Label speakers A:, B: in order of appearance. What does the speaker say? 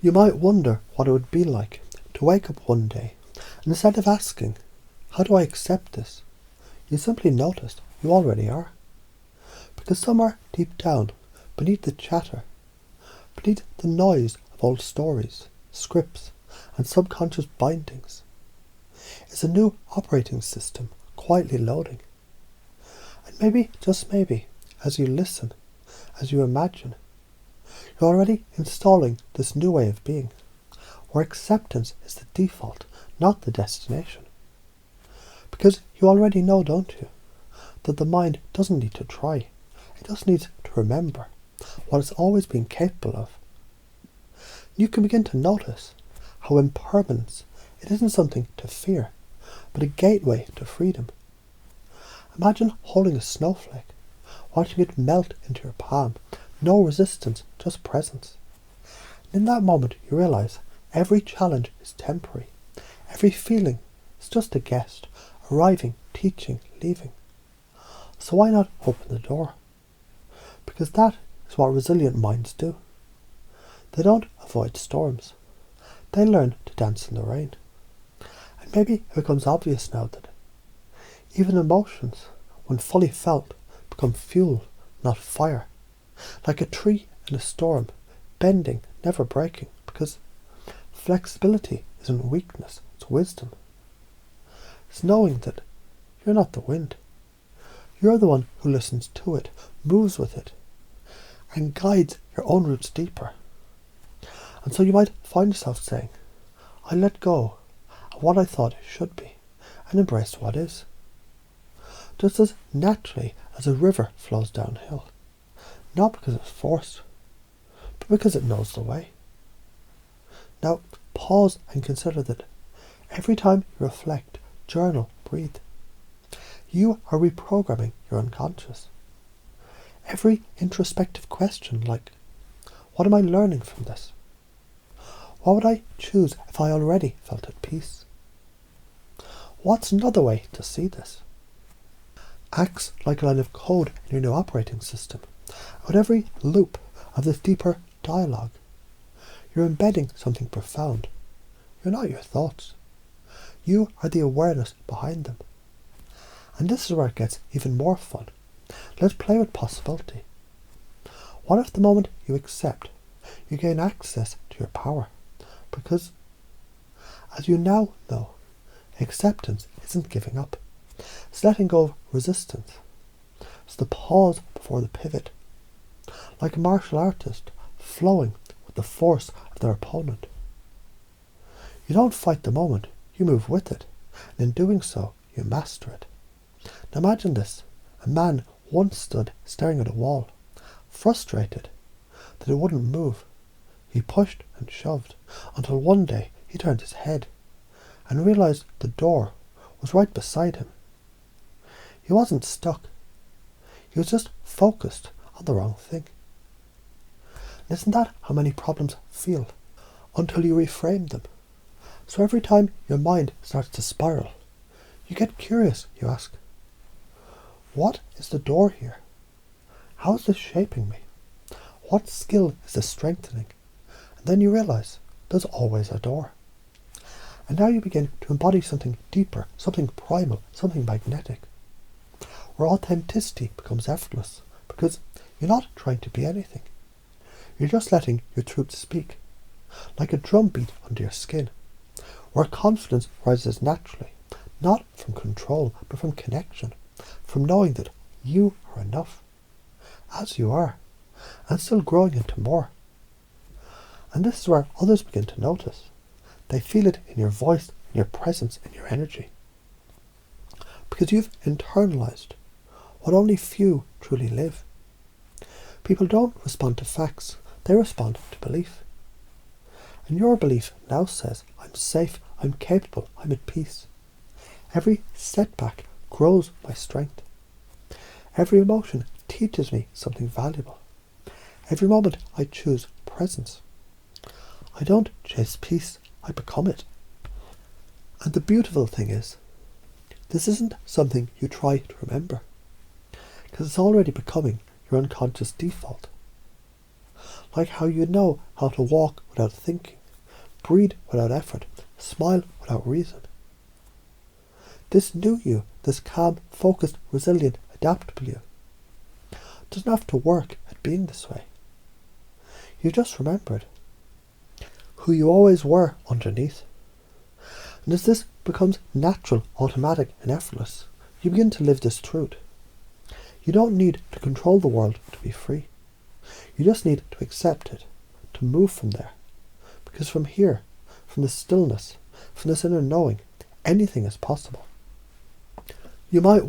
A: You might wonder what it would be like to wake up one day and instead of asking, how do I accept this? You simply notice you already are. Because somewhere deep down, beneath the chatter, beneath the noise of old stories, scripts, and subconscious bindings, is a new operating system quietly loading. And maybe, just maybe, as you listen, as you imagine, you're already installing this new way of being, where acceptance is the default, not the destination. Because you already know, don't you, that the mind doesn't need to try, it just needs to remember what it's always been capable of. You can begin to notice how impermanence, it isn't something to fear, but a gateway to freedom. Imagine holding a snowflake, watching it melt into your palm, no resistance, just presence. And in that moment you realize every challenge is temporary, every feeling is just a guest, arriving, teaching, leaving. So why not open the door? Because that is what resilient minds do. They don't avoid storms. They learn to dance in the rain. And maybe it becomes obvious now that even emotions, when fully felt, become fuel, not fire. Like a tree in a storm, bending, never breaking, because flexibility isn't weakness, it's wisdom. It's knowing that you're not the wind. You're the one who listens to it, moves with it, and guides your own roots deeper. And so you might find yourself saying, I let go of what I thought it should be, and embrace what is. Just as naturally as a river flows downhill, not because it's forced, but because it knows the way. Now pause and consider that every time you reflect, journal, breathe, you are reprogramming your unconscious. Every introspective question like, what am I learning from this? What would I choose if I already felt at peace? What's another way to see this? Acts like a line of code in your new operating system. With every loop of this deeper dialogue, you're embedding something profound. You're not your thoughts. You are the awareness behind them. And this is where it gets even more fun. Let's play with possibility. What if the moment you accept, you gain access to your power? Because, as you now know, acceptance isn't giving up. It's letting go of resistance. It's the pause before the pivot. Like a martial artist flowing with the force of their opponent. You don't fight the moment, you move with it, and in doing so, you master it. Now imagine this. A man once stood staring at a wall, frustrated that it wouldn't move. He pushed and shoved until one day he turned his head and realized the door was right beside him. He wasn't stuck. He was just focused on the wrong thing. And isn't that how many problems feel? Until you reframe them. So every time your mind starts to spiral, you get curious, you ask, what is the door here? How is this shaping me? What skill is this strengthening? And then you realize there's always a door. And now you begin to embody something deeper, something primal, something magnetic, where authenticity becomes effortless, because you're not trying to be anything. You're just letting your truth speak, like a drumbeat under your skin, where confidence rises naturally, not from control, but from connection, from knowing that you are enough, as you are, and still growing into more. And this is where others begin to notice. They feel it in your voice, in your presence, in your energy. Because you've internalized what only few truly live. People don't respond to facts, they respond to belief. And your belief now says, I'm safe, I'm capable, I'm at peace. Every setback grows my strength. Every emotion teaches me something valuable. Every moment I choose presence. I don't chase peace, I become it. And the beautiful thing is, this isn't something you try to remember, because it's already becoming your unconscious default. like how you know how to walk without thinking, breathe without effort, smile without reason. This new you, this calm, focused, resilient, adaptable you, doesn't have to work at being this way. You just remembered who you always were underneath. And as this becomes natural, automatic, and effortless, you begin to live this truth. You don't need to control the world to be free. You just need to accept it, to move from there. Because from here, from the stillness, from this inner knowing, anything is possible. You might